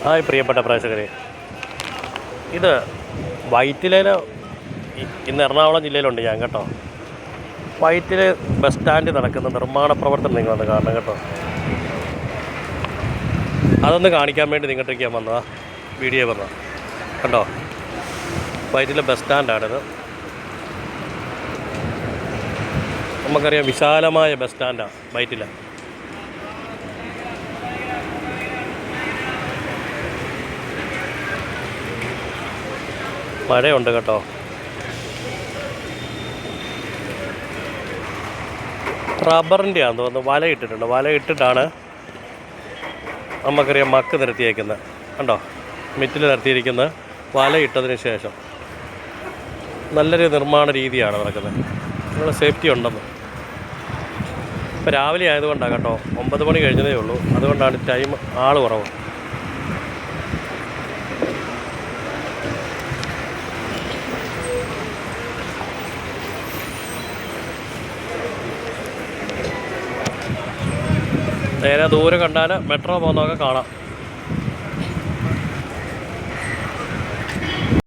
Hi പ്രിയപ്പെട്ട പ്രേക്ഷകരെ, ഇത് വൈറ്റിലയിൽ ഇന്ന് എറണാകുളം ജില്ലയിലുണ്ട് ഞാൻ കേട്ടോ. വൈറ്റിൽ ബസ് സ്റ്റാൻഡ് നടക്കുന്ന നിർമ്മാണ പ്രവർത്തനം നിങ്ങളത് കാണണം കേട്ടോ. അതൊന്ന് കാണിക്കാൻ വേണ്ടി നിങ്ങോട്ടേക്ക് ഞാൻ വന്നതാ, വീഡിയോ വന്നതാ കണ്ടോ. വൈറ്റിലെ ബസ് സ്റ്റാൻഡാണിത്. നമുക്കറിയാം വിശാലമായ ബസ് സ്റ്റാൻഡാണ് വൈറ്റിൽ. മഴയുണ്ട് കേട്ടോ. റബ്ബറിൻ്റെ ആണെന്ന് തോന്നുന്നു. വലയിട്ടിട്ടുണ്ട്. വലയിട്ടിട്ടാണ് നമുക്കറിയാം മക്ക് നിരത്തിയേക്കുന്നത് കണ്ടോ. മിറ്റിൽ നിരത്തിയിരിക്കുന്നത് വലയിട്ടതിന് ശേഷം നല്ലൊരു നിർമ്മാണ രീതിയാണ് നടക്കുന്നത്. നിങ്ങൾ സേഫ്റ്റി ഉണ്ടെന്ന്. ഇപ്പോൾ രാവിലെ ആയതുകൊണ്ടാണ് കേട്ടോ, 9 മണി കഴിഞ്ഞതേ ഉള്ളൂ. അതുകൊണ്ടാണ് ടൈം ആൾ കുറവ്. നേരെ ദൂരെ കണ്ടാൽ മെട്രോ പോകുന്നതൊക്കെ കാണാം.